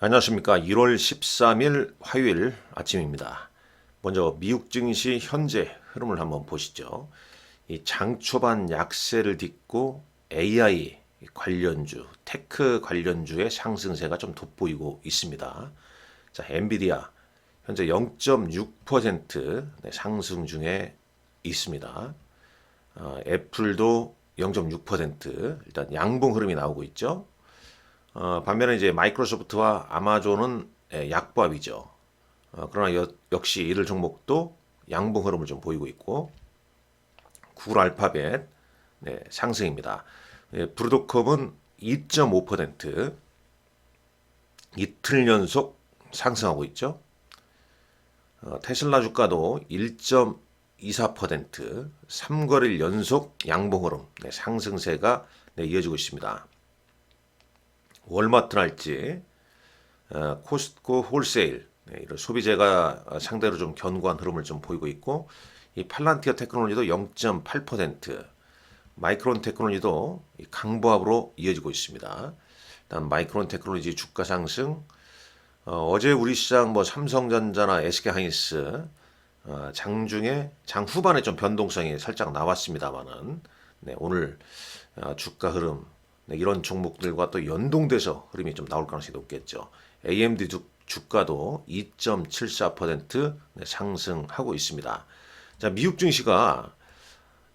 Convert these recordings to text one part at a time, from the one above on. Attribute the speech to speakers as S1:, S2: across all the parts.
S1: 안녕하십니까. 1월 13일 화요일 아침입니다. 먼저 미국 증시 현재 흐름을 한번 보시죠. 이 장 초반 약세를 딛고 AI 관련주, 테크 관련주의 상승세가 좀 돋보이고 있습니다. 자, 엔비디아 현재 0.6% 상승 중에 있습니다. 애플도 0.6% 일단 양봉 흐름이 나오고 있죠. 반면에 이제 마이크로소프트와 아마존은 약보합이죠. 그러나 역시 이들 종목도 양봉 흐름을 좀 보이고 있고, 구글 알파벳 상승입니다. 브로드컴은 2.5% 이틀 연속 상승하고 있죠. 테슬라 주가도 1.24% 3거래일 연속 양봉 흐름 상승세가 이어지고 있습니다. 월마트랄지 코스트코 홀세일 이런 소비재가 상대로 좀 견고한 흐름을 좀 보이고 있고, 이 팔란티어 테크놀로지도 0.8% 마이크론 테크놀로지도 강보합으로 이어지고 있습니다. 일단 마이크론 테크놀로지 주가 상승, 어제 우리 시장 뭐 삼성전자나 SK하이닉스 장중에 장 후반에 좀 변동성이 살짝 나왔습니다만은 오늘 주가 흐름 이런 종목들과 또 연동돼서 흐름이 좀 나올 가능성이 높겠죠. AMD 주가도 2.74% 상승하고 있습니다. 자, 미국 증시가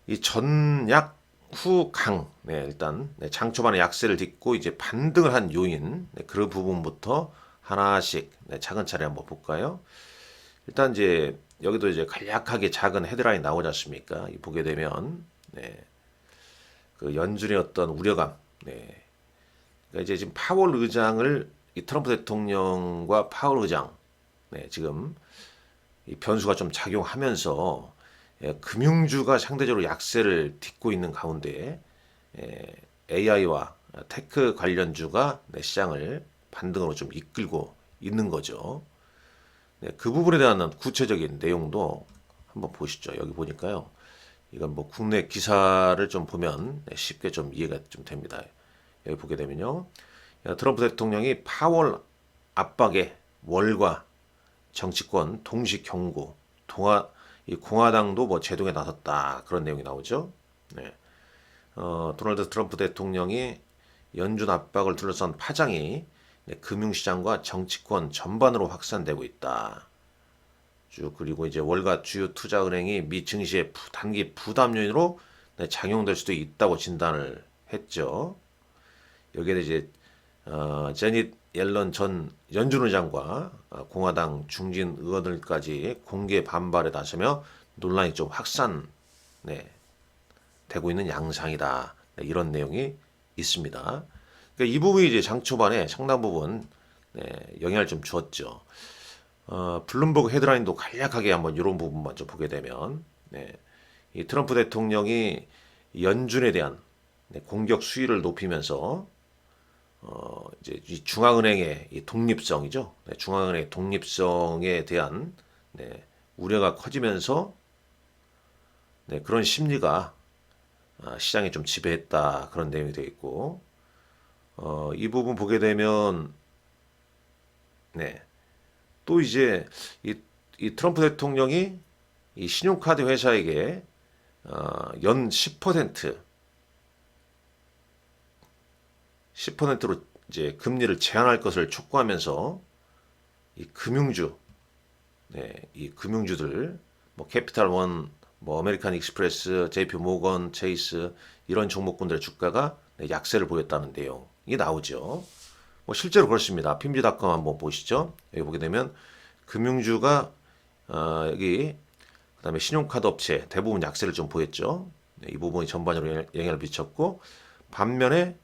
S1: 이 전약 후 강, 일단 장 초반에 약세를 딛고 이제 반등을 한 요인, 그 부분부터 하나씩 차근차례 한번 볼까요? 일단 이제 여기도 이제 간략하게 작은 헤드라인 나오지 않습니까? 보게 되면 그 연준의 어떤 우려감, 그러니까 이제 지금 파월 의장을 이 트럼프 대통령과 파월 의장, 지금 이 변수가 좀 작용하면서 금융주가 상대적으로 약세를 딛고 있는 가운데 AI와 테크 관련주가 시장을 반등으로 좀 이끌고 있는 거죠. 그 부분에 대한 구체적인 내용도 한번 보시죠. 여기 보니까요. 이건 뭐 국내 기사를 좀 보면 쉽게 좀 이해가 좀 됩니다. 여기 보게 되면요. 트럼프 대통령이 파월 압박에 월과 정치권 동시 경고, 이 공화당도 뭐 제동에 나섰다 그런 내용이 나오죠. 도널드 트럼프 대통령이 연준 압박을 둘러싼 파장이 금융시장과 정치권 전반으로 확산되고 있다. 그리고 이제 월가 주요 투자은행이 미 증시의 단기 부담 요인으로 작용될 수도 있다고 진단을 했죠. 여기에 이제 제닛 옐런 전 연준 의장과 공화당 중진 의원들까지 공개 반발에 나서며 논란이 좀 확산 되고 있는 양상이다. 이런 내용이 있습니다. 그러니까 이 부분이 이제 장 초반에 상당 부분 영향을 좀 주었죠. 블룸버그 헤드라인도 간략하게 한번 이런 부분만 좀 보게 되면 이 트럼프 대통령이 연준에 대한 공격 수위를 높이면서 이제 이 중앙은행의 이 독립성이죠. 중앙은행의 독립성에 대한 우려가 커지면서 그런 심리가 시장에 좀 지배했다 그런 내용이 되어 있고, 이 부분 보게 되면 또 이제 이 트럼프 대통령이 이 신용카드 회사에게 연 10%로 이제 금리를 제한할 것을 촉구하면서 이 금융주, 이 금융주들, 뭐 캐피탈 원, 뭐 아메리칸 익스프레스, JP 모건, 체이스 이런 종목군들의 주가가 약세를 보였다는 내용이 나오죠. 뭐 실제로 그렇습니다. 핀지닷컴 한번 보시죠. 여기 보게 되면 금융주가 여기 그다음에 신용카드 업체 대부분 약세를 좀 보였죠. 이 부분이 전반적으로 영향을 미쳤고, 반면에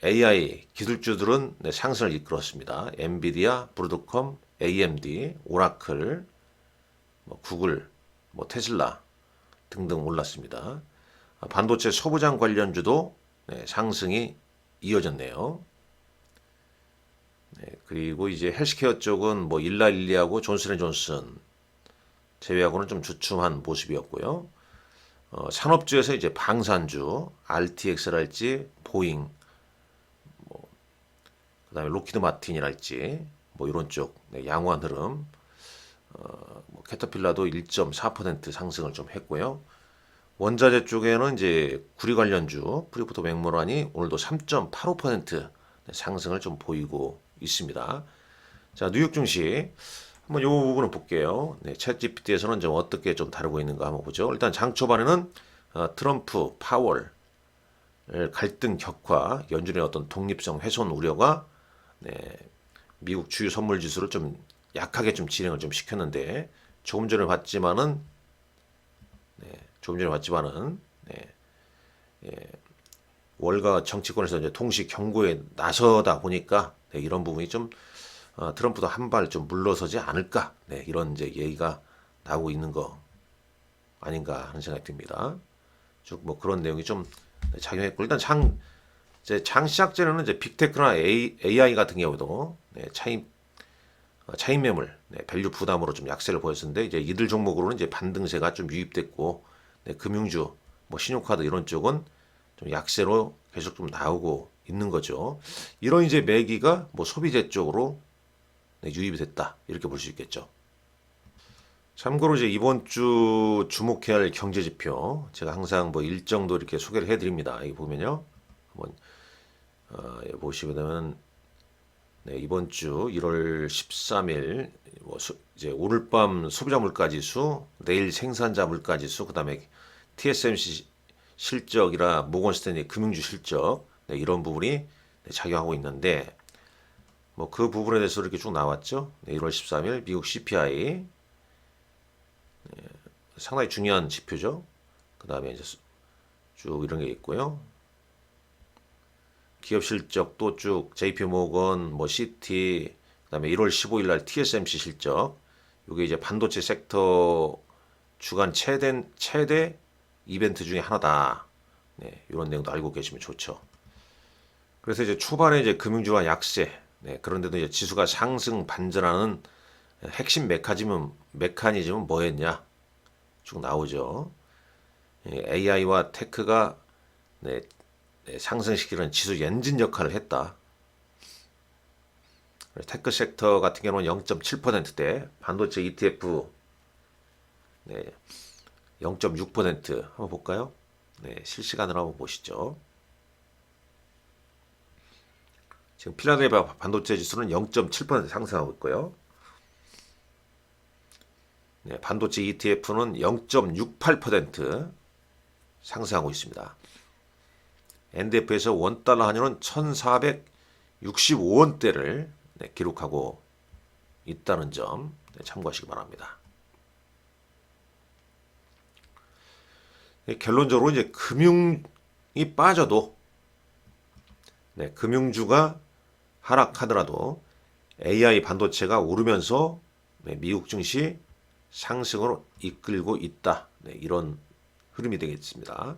S1: AI 기술주들은 상승을 이끌었습니다. 엔비디아, 브로드컴, AMD, 오라클, 뭐 구글, 뭐 테슬라 등등 올랐습니다. 반도체 소부장 관련주도 상승이 이어졌네요. 그리고 이제 헬스케어 쪽은 뭐 일라일리하고 존슨앤존슨 제외하고는 좀 주춤한 모습이었고요. 산업주에서 이제 방산주, RTX랄지 보잉, 그다음에 로키드 마틴이랄지 뭐 이런 쪽 양호한 흐름. 뭐 캐터필라도 1.4% 상승을 좀 했고요. 원자재 쪽에는 이제 구리 관련주 프리부터 맥모란이 오늘도 3.85% 상승을 좀 보이고 있습니다. 자, 뉴욕 증시 한번 이 부분을 볼게요. 네, 챗 GPT에서는 좀 어떻게 좀 다루고 있는가 한번 보죠. 일단 장 초반에는 트럼프, 파월 갈등 격화, 연준의 어떤 독립성 훼손 우려가 네, 미국 주요 선물 지수를 좀 약하게 좀 진행을 좀 시켰는데 조금 전에 봤지만은 월가 정치권에서 이제 동시 경고에 나서다 보니까 이런 부분이 좀 트럼프도 한 발 좀 물러서지 않을까 이런 이제 얘기가 나오고 있는 거 아닌가 하는 생각이 듭니다. 쭉 뭐 그런 내용이 좀 작용했고 일단 장 시작 전에는 이제 빅테크나 AI 같은 경우도 차익 매물, 밸류 부담으로 좀 약세를 보였었는데 이제 이들 종목으로는 이제 반등세가 좀 유입됐고 금융주, 뭐 신용카드 이런 쪽은 좀 약세로 계속 좀 나오고 있는 거죠. 이런 이제 매기가 뭐 소비재 쪽으로 유입이 됐다 이렇게 볼 수 있겠죠. 참고로 이제 이번 주 주목해야 할 경제 지표 제가 항상 뭐 일정도 이렇게 소개를 해드립니다. 여기 보면요, 한번 보시면 이번 주 1월 13일 뭐 이제 오늘 밤 소비자 물가지수, 내일 생산자 물가지수, 그다음에 TSMC 실적이라 모건 스탠리 금융주 실적 이런 부분이 작용하고 있는데 뭐 그 부분에 대해서 이렇게 쭉 나왔죠. 1월 13일 미국 CPI 상당히 중요한 지표죠. 그다음에 이제 쭉 이런 게 있고요. 기업 실적도 쭉 JP 모건, 뭐 CT, 그다음에 1월 15일 날 TSMC 실적. 이게 이제 반도체 섹터 주간 최대 이벤트 중에 하나다. 이런 내용도 알고 계시면 좋죠. 그래서 이제 초반에 이제 금융주가 약세, 그런데도 이제 지수가 상승 반전하는 핵심 메커니즘은 뭐였냐? 쭉 나오죠. AI와 테크가 상승시키는 지수 엔진 역할을 했다. 테크 섹터 같은 경우는 0.7%대, 반도체 ETF 0.6% 한번 볼까요? 실시간으로 한번 보시죠. 지금 필라델피아 반도체 지수는 0.7% 상승하고 있고요. 반도체 ETF는 0.68% 상승하고 있습니다. NDF에서 원달러 환율은 1,465원대를 기록하고 있다는 점 참고하시기 바랍니다. 결론적으로 이제 금융이 빠져도 금융주가 하락하더라도 AI 반도체가 오르면서 미국 증시 상승으로 이끌고 있다. 이런 흐름이 되겠습니다.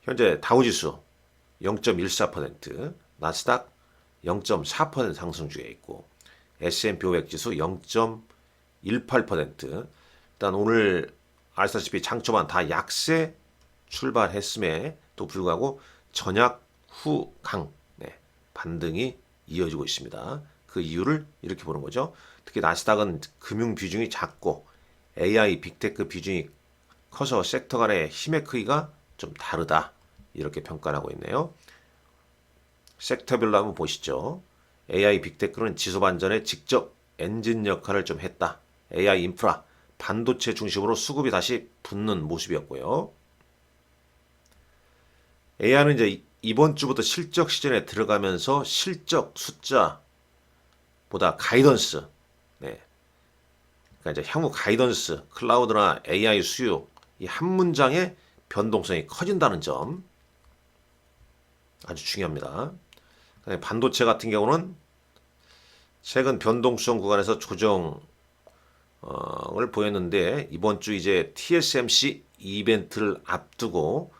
S1: 현재 다우지수 0.14%, 나스닥 0.4% 상승 중에 있고 S&P 500 지수 0.18%. 일단 오늘 아시다시피 장초반 다 약세 출발했음에도 불구하고 전약 후 강 반등이 이어지고 있습니다. 그 이유를 이렇게 보는 거죠. 특히 나스닥은 금융 비중이 작고 AI, 빅테크 비중이 커서 섹터 간의 힘의 크기가 좀 다르다. 이렇게 평가를 하고 있네요. 섹터별로 한번 보시죠. AI, 빅테크는 지수 반전에 직접 엔진 역할을 좀 했다. AI 인프라, 반도체 중심으로 수급이 다시 붙는 모습이었고요. AI는 이제 이번 주부터 실적 시즌에 들어가면서 실적 숫자보다 가이던스, 그러니까 이제 향후 가이던스, 클라우드나 AI 수요, 이 한 문장의 변동성이 커진다는 점 아주 중요합니다. 반도체 같은 경우는 최근 변동성 구간에서 조정을 보였는데 이번 주 이제 TSMC 이벤트를 앞두고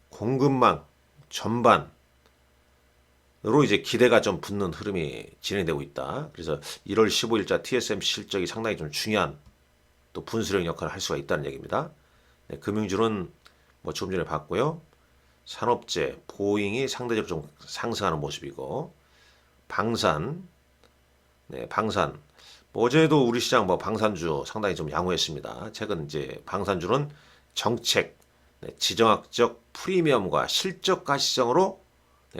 S1: 공급망 전반으로 이제 기대가 좀 붙는 흐름이 진행되고 있다. 그래서 1월 15일자 TSMC 실적이 상당히 좀 중요한 또 분수령 역할을 할 수가 있다는 얘기입니다. 금융주는 뭐 조금 전에 봤고요. 산업재, 보잉이 상대적으로 좀 상승하는 모습이고 방산, 방산. 뭐 어제도 우리 시장 뭐 방산주 상당히 좀 양호했습니다. 최근 이제 방산주는 정책, 지정학적 프리미엄과 실적 가시성으로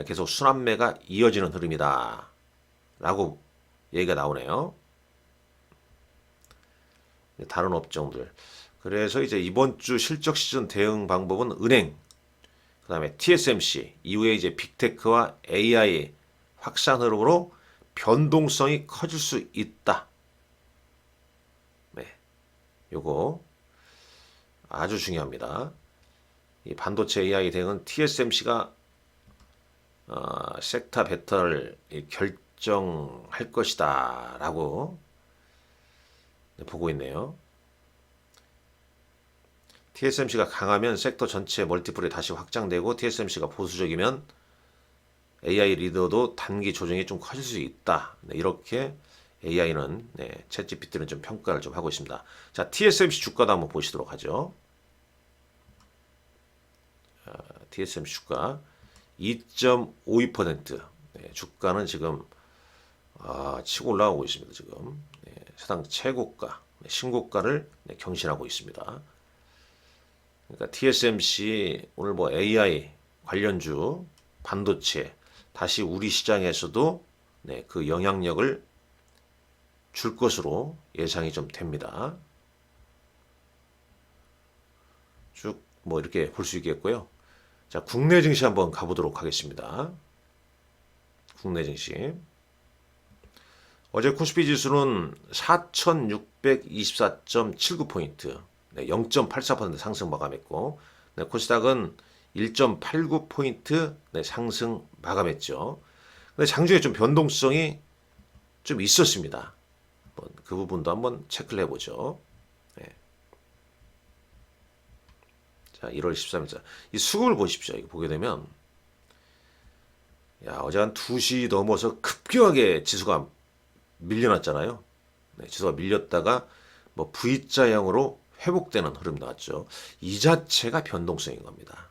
S1: 계속 순환매가 이어지는 흐름이다. 라고 얘기가 나오네요. 다른 업종들. 그래서 이제 이번 주 실적 시즌 대응 방법은 은행, 그 다음에 TSMC, 이후에 이제 빅테크와 AI 확산 흐름으로 변동성이 커질 수 있다. 네, 요거 아주 중요합니다. 이 반도체 AI 대응은 TSMC가 섹터 배터를 결정할 것이다 라고 보고 있네요. TSMC가 강하면 섹터 전체 멀티플이 다시 확장되고 TSMC가 보수적이면 AI 리더도 단기 조정이 좀 커질 수 있다. 이렇게 AI는 챗GPT는 좀 평가를 좀 하고 있습니다. 자, TSMC 주가도 한번 보시도록 하죠. TSMC 주가 2.52%. 주가는 지금 치고 올라가고 있습니다. 지금 사상 최고가, 신고가를 경신하고 있습니다. 그러니까 TSMC 오늘 뭐 AI 관련주, 반도체 다시 우리 시장에서도 그 영향력을 줄 것으로 예상이 좀 됩니다. 쭉 뭐 이렇게 볼 수 있겠고요. 자, 국내 증시 한번 가보도록 하겠습니다. 국내 증시. 어제 코스피 지수는 4,624.79포인트, 0.84% 상승 마감했고, 코스닥은 1.89포인트 상승 마감했죠. 근데 장중에 좀 변동성이 좀 있었습니다. 그 부분도 한번 체크를 해보죠. 자, 1월 13일자. 이 수급을 보십시오. 이거 보게 되면, 야, 어제 한 2시 넘어서 급격하게 지수가 밀려났잖아요. 지수가 밀렸다가 뭐 V자형으로 회복되는 흐름 나왔죠. 이 자체가 변동성인 겁니다.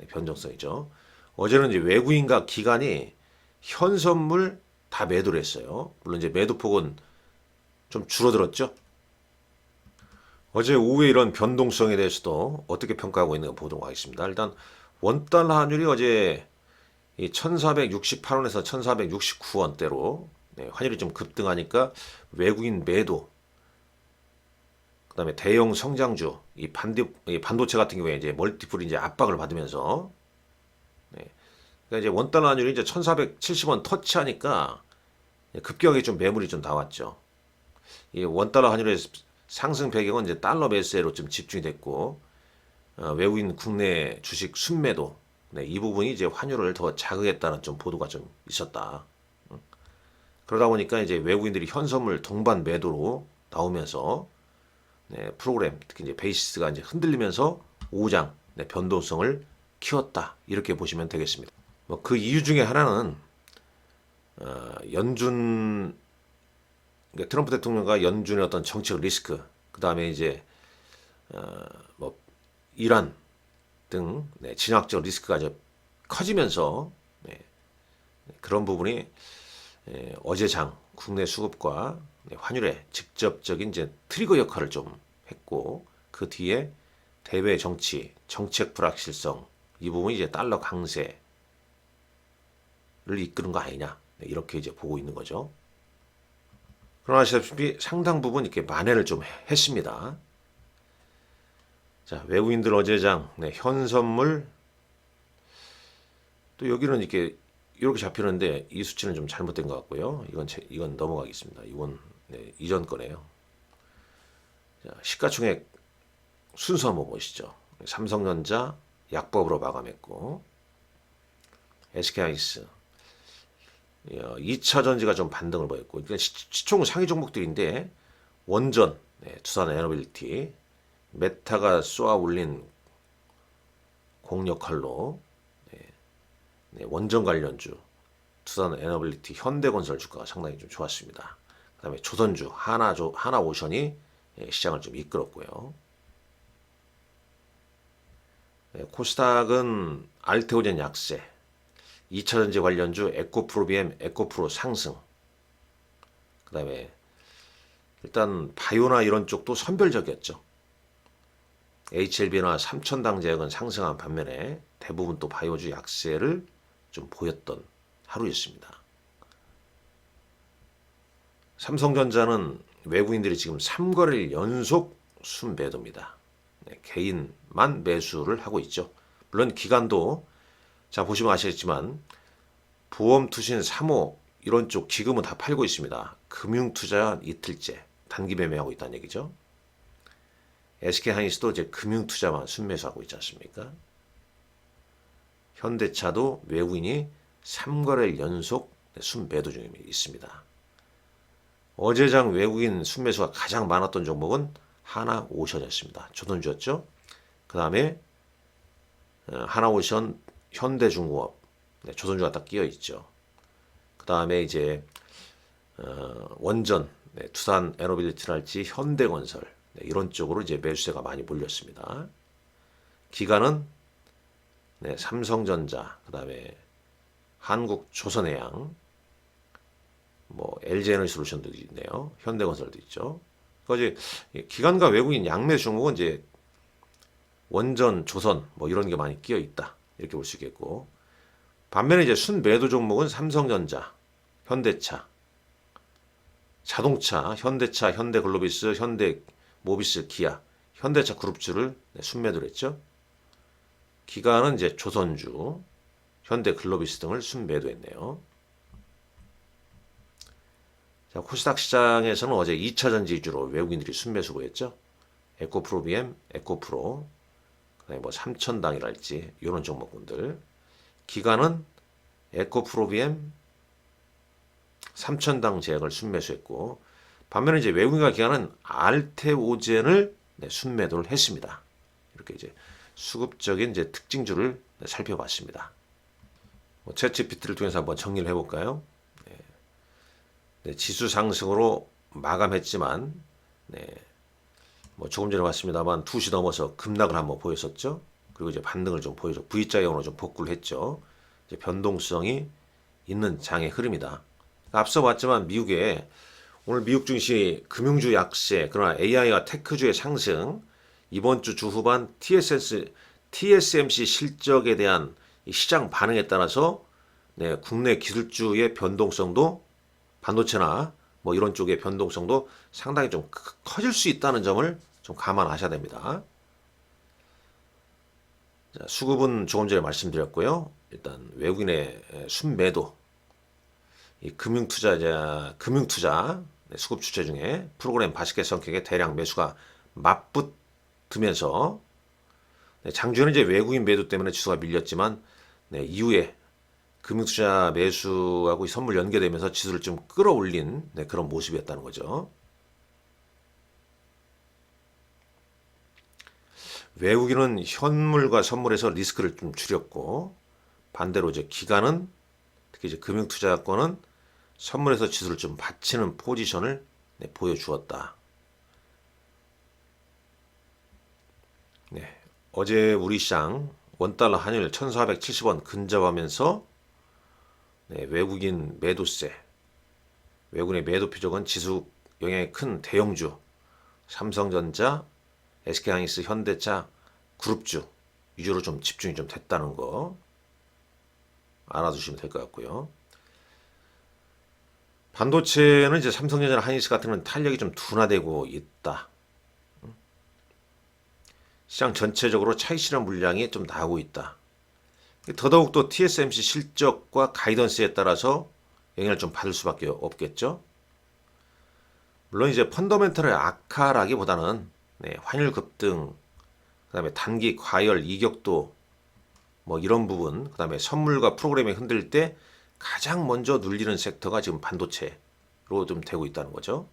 S1: 변동성이죠. 어제는 이제 외국인과 기관이 현선물 다 매도를 했어요. 물론 이제 매도폭은 좀 줄어들었죠. 어제 오후에 이런 변동성에 대해서도 어떻게 평가하고 있는가 보도록 하겠습니다. 일단 원달러 환율이 어제 1468원에서 1469원대로 환율이 좀 급등하니까 외국인 매도, 그 다음에 대형 성장주, 이 반도체 같은 경우에 이제 멀티플이 이제 압박을 받으면서, 그러니까 이제 원달러 환율이 이제 1470원 터치하니까 급격하게 좀 매물이 좀 나왔죠. 이 원달러 환율의 상승 배경은 이제 달러 매수세로 좀 집중이 됐고, 외국인 국내 주식 순매도, 이 부분이 이제 환율을 더 자극했다는 좀 보도가 좀 있었다. 그러다 보니까 이제 외국인들이 현선물 동반 매도로 나오면서 프로그램 특히 이제 베이시스가 이제 흔들리면서 오장 변동성을 키웠다 이렇게 보시면 되겠습니다. 뭐 그 이유 중에 하나는 연준 그러니까 트럼프 대통령과 연준의 어떤 정책 리스크, 그 다음에 이제 뭐 이란 등 진학적 리스크가 이제 커지면서 그런 부분이 어제 장 국내 수급과 환율의 직접적인 이제 트리거 역할을 좀 했고, 그 뒤에 대외 정치, 정책 불확실성 이 부분이 이제 달러 강세를 이끄는 거 아니냐 이렇게 이제 보고 있는 거죠. 그러나 아시다시피 상당 부분 이렇게 만회를 좀 했습니다. 자, 외국인들 어제장 현선물 또 여기는 이렇게 잡히는데 이 수치는 좀 잘못된 것 같고요. 이건 넘어가겠습니다. 이건 이전 거네요. 자, 시가총액 순서 한번 보시죠. 삼성전자 약법으로 마감했고, SK하이닉스 2차 전지가 좀 반등을 보였고, 그러니까 시총 상위 종목들인데 원전, 두산 에너빌리티, 메타가 쏘아 올린 공 역할로 원전 관련주, 두산 에너빌리티, 현대건설 주가가 상당히 좀 좋았습니다. 그 다음에 조선주, 하나오션이 시장을 좀 이끌었고요. 코스닥은 알테오젠 약세, 2차전지 관련주 에코프로비엠, 에코프로 상승. 그 다음에 일단 바이오나 이런 쪽도 선별적이었죠. HLB나 삼천당 제약은 상승한 반면에 대부분 또 바이오주 약세를 좀 보였던 하루였습니다. 삼성전자는 외국인들이 지금 3거래일 연속 순매도입니다. 네, 개인만 매수를 하고 있죠. 물론 기관도 자 보시면 아시겠지만 보험, 투신, 사모 이런 쪽 기금은 다 팔고 있습니다. 금융투자 이틀째 단기 매매하고 있다는 얘기죠. SK하이닉스도 이제 금융투자만 순매수하고 있지 않습니까? 현대차도 외국인이 3거래일 연속 순매도 중에 있습니다. 어제장 외국인 순매수가 가장 많았던 종목은 하나오션이었습니다. 조선주였죠. 그 다음에 하나오션, 현대중공업, 조선주가 딱 끼어 있죠. 그 다음에 이제 원전, 두산 에너빌리티랄지 현대건설 이런 쪽으로 이제 매수세가 많이 몰렸습니다. 기관은 삼성전자, 그 다음에 한국조선해양, 뭐 LG에너지솔루션도 있네요. 현대건설도 있죠. 그러니까 이제 기관과 외국인 양매 종목은 이제 원전, 조선 뭐 이런 게 많이 끼어 있다 이렇게 볼 수 있겠고, 반면에 이제 순매도 종목은 삼성전자, 현대차, 자동차, 현대차, 현대글로비스, 현대모비스, 기아, 현대차 그룹주를 순매도를 했죠. 기관은 이제 조선주, 현대글로비스 등을 순매도했네요. 자, 코스닥 시장에서는 어제 2차전지 위주로 외국인들이 순매수고했죠. 에코프로비엠, 에코프로, 그다음에 뭐 삼천당이랄지 이런 종목군들. 기관은 에코프로비엠, 삼천당 제약을 순매수했고, 반면에 이제 외국인과 기관은 알테오젠을 순매도를 했습니다. 이렇게 이제 수급적인 이제 특징주를 살펴봤습니다. 뭐 챗GPT를 통해서 한번 정리를 해볼까요? 지수 상승으로 마감했지만, 뭐 조금 전에 봤습니다만 2시 넘어서 급락을 한번 보였었죠. 그리고 이제 반등을 좀 보여줘 V자형으로 좀 복구를 했죠. 이제 변동성이 있는 장의 흐름이다. 앞서 봤지만 미국에 오늘 미국 증시 금융주 약세, 그러나 AI와 테크주의 상승, 이번 주 후반 TSMC 실적에 대한 시장 반응에 따라서 국내 기술주의 변동성도 반도체나 뭐 이런 쪽의 변동성도 상당히 좀 커질 수 있다는 점을 좀 감안하셔야 됩니다. 자, 수급은 조금 전에 말씀드렸고요. 일단 외국인의 순매도, 이 금융투자 수급 주체 중에 프로그램 바스켓 성격의 대량 매수가 맞붙으면서 장중에는 이제 외국인 매도 때문에 지수가 밀렸지만 이후에 금융투자 매수하고 선물 연계되면서 지수를 좀 끌어올린 그런 모습이었다는 거죠. 외국인은 현물과 선물에서 리스크를 좀 줄였고, 반대로 이제 기관은 특히 이제 금융투자권은 선물에서 지수를 좀 받치는 포지션을 보여주었다. 어제 우리 시장 원달러 환율 1470원 근접하면서 외국인 매도세, 외국인의 매도 표적은 지수 영향이 큰 대형주, 삼성전자, SK하이닉스, 현대차, 그룹주 위주로 좀 집중이 좀 됐다는 거 알아두시면 될 것 같고요. 반도체는 이제 삼성전자나 하이닉스 같은 건 탄력이 좀 둔화되고 있다. 시장 전체적으로 차익 실현 물량이 좀 나오고 있다. 더더욱 또 TSMC 실적과 가이던스에 따라서 영향을 좀 받을 수밖에 없겠죠. 물론 이제 펀더멘털의 악화라기보다는 환율 급등, 그다음에 단기 과열 이격도 뭐 이런 부분, 그다음에 선물과 프로그램이 흔들릴 때 가장 먼저 눌리는 섹터가 지금 반도체로 좀 되고 있다는 거죠.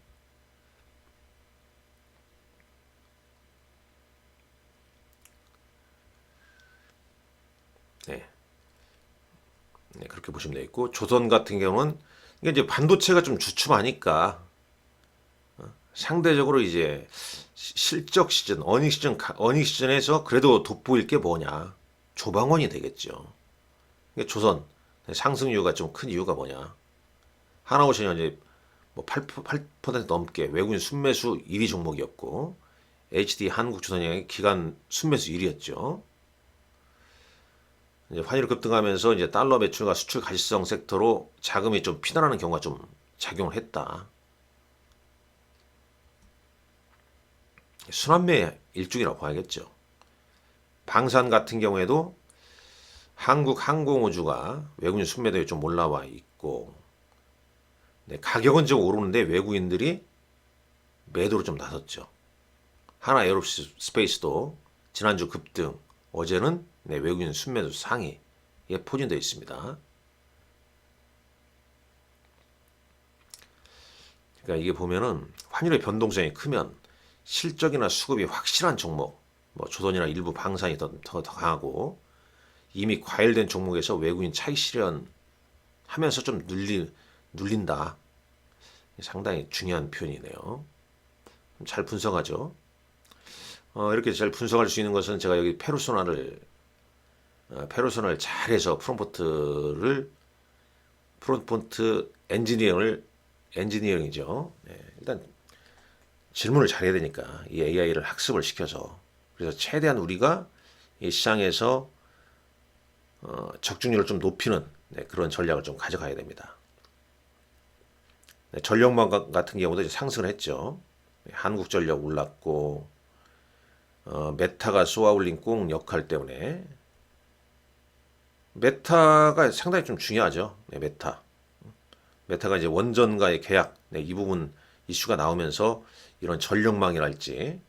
S1: 그렇게 보시면 되겠고, 조선 같은 경우는 이게 이제 반도체가 좀 주춤하니까 상대적으로 이제 실적 시즌, 어닝 시즌에서 그래도 돋보일 게 뭐냐? 조방원이 되겠죠. 조선 상승 이유가 좀 큰 이유가 뭐냐? 하나오션이 이제 뭐 8% 넘게 외국인 순매수 1위 종목이었고 HD 한국조선양이 기간 순매수 1위였죠. 이제 환율이 급등하면서 이제 달러 매출과 수출 가시성 섹터로 자금이 좀 피난하는 경우가 좀 작용을 했다. 순환매 일종이라고 봐야겠죠. 방산 같은 경우에도 한국 항공우주가 외국인 순매도에 좀 올라와 있고, 네, 가격은 좀 오르는데 외국인들이 매도로 좀 나섰죠. 하나 에어로스페이스도 지난주 급등, 어제는 네, 외국인 순매도 상위에 포진되어 있습니다. 그러니까 이게 보면은 환율의 변동성이 크면 실적이나 수급이 확실한 종목, 뭐 조선이나 일부 방산이 더 강하고, 이미 과열된 종목에서 외국인 차익 실현하면서 좀 눌린다. 상당히 중요한 표현이네요. 잘 분석하죠. 이렇게 잘 분석할 수 있는 것은 제가 여기 페르소나를 잘해서 프론트 엔지니어링이죠. 네, 일단 질문을 잘해야 되니까 이 AI를 학습을 시켜서, 그래서 최대한 우리가 이 시장에서 적중률을 좀 높이는 네, 그런 전략을 좀 가져가야 됩니다. 네, 전력망 같은 경우도 이제 상승을 했죠. 네, 한국전력 올랐고, 메타가 쏘아올린 꽁 역할 때문에, 메타가 상당히 좀 중요하죠. 네, 메타가 이제 원전과의 계약, 네, 이 부분 이슈가 나오면서 이런 전력망이랄지,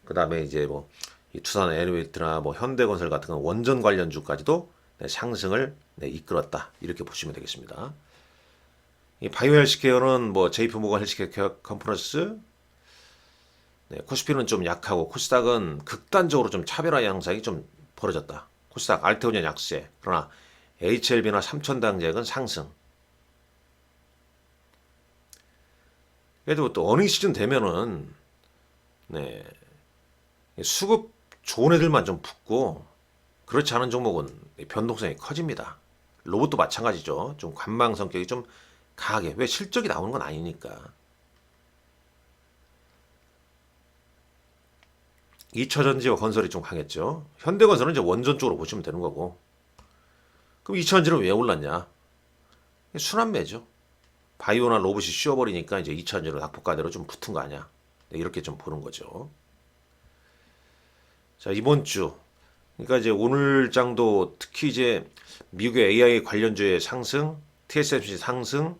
S1: 그 다음에 이제 뭐 이 투산 에너웨이트나 뭐 현대건설 같은 건 원전 관련주까지도 네, 상승을 네, 이끌었다, 이렇게 보시면 되겠습니다. 이 바이오 헬스케어는 뭐 JP 모건 헬스케어 컨퍼런스, 네, 코스피는 좀 약하고 코스닥은 극단적으로 좀 차별화 양상이 좀 벌어졌다. 코스닥 알테오젠 약세, 그러나 HLB나 삼천당제약은 상승. 그래도 또 어닝 시즌 되면은 네, 수급 좋은 애들만 좀 붙고, 그렇지 않은 종목은 변동성이 커집니다. 로봇도 마찬가지죠. 좀 관망 성격이 좀 강하게, 왜 실적이 나오는 건 아니니까. 2차전지와 건설이 좀 강했죠. 현대건설은 이제 원전 쪽으로 보시면 되는 거고. 그럼 2차전지는 왜 올랐냐? 순환매죠. 바이오나 로봇이 쉬어버리니까 이제 2차전지로 낙폭과대로 좀 붙은 거 아니야? 네, 이렇게 좀 보는 거죠. 자, 이번 주, 그러니까 이제 오늘 장도 특히 이제 미국의 AI 관련주의 상승, TSMC 상승,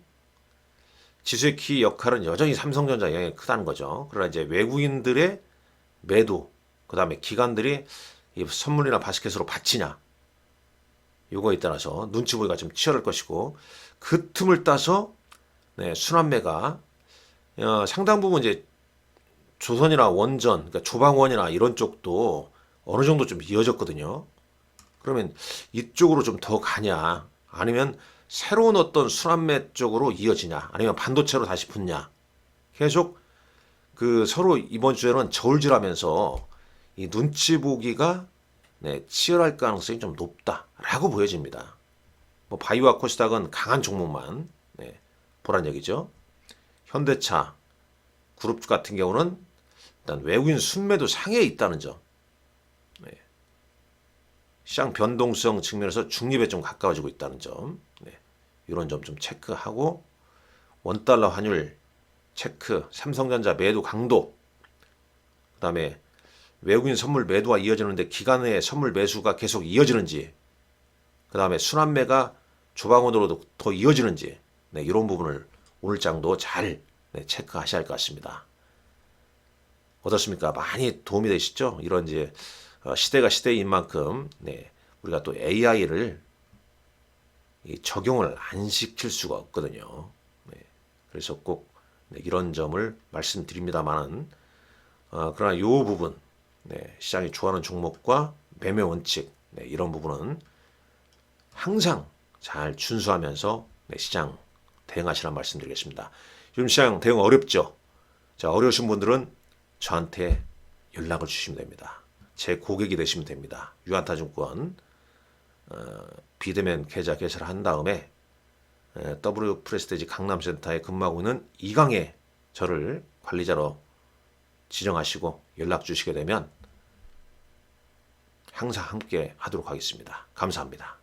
S1: 지수의 키 역할은 여전히 삼성전자 영향이 크다는 거죠. 그러나 이제 외국인들의 매도, 그 다음에 기관들이 이 선물이나 바스켓으로 바치냐, 요거에 따라서 눈치 보기가 좀 치열할 것이고, 그 틈을 따서 네, 순환매가 상당 부분 이제 조선이나 원전, 그러니까 조방원이나 이런 쪽도 어느 정도 좀 이어졌거든요. 그러면 이쪽으로 좀 더 가냐, 아니면 새로운 어떤 순환매 쪽으로 이어지냐, 아니면 반도체로 다시 붙냐, 계속 그 서로 이번 주에는 저울질하면서 이 눈치 보기가 네, 치열할 가능성이 좀 높다라고 보여집니다. 뭐 바이오와 코스닥은 강한 종목만 네, 보란 얘기죠. 현대차 그룹 같은 경우는 일단 외국인 순매도 상해에 있다는 점, 네. 시장 변동성 측면에서 중립에 좀 가까워지고 있다는 점, 네. 이런 점 좀 체크하고, 원달러 환율 체크, 삼성전자 매도 강도, 그 다음에 외국인 선물 매도가 이어지는데 기관의 선물 매수가 계속 이어지는지, 그 다음에 순환매가 조방원으로도 더 이어지는지, 네, 이런 부분을 오늘 장도 잘 네, 체크하셔야 할 것 같습니다. 어떻습니까? 많이 도움이 되시죠? 이런 이제 시대가 시대인 만큼 네, 우리가 또 AI를 적용을 안 시킬 수가 없거든요. 네, 그래서 꼭 네, 이런 점을 말씀드립니다만은, 그러나 이 부분, 네, 시장이 좋아하는 종목과 매매 원칙, 네, 이런 부분은 항상 잘 준수하면서 네, 시장 대응하시라는 말씀드리겠습니다. 요즘 시장 대응 어렵죠? 자, 어려우신 분들은 저한테 연락을 주시면 됩니다. 제 고객이 되시면 됩니다. 유한타증권 비대면 계좌 개설을 한 다음에 W 프레스티지 강남센터에 근무하고 있는 이강의 저를 관리자로 지정하시고 연락 주시게 되면 항상 함께 하도록 하겠습니다. 감사합니다.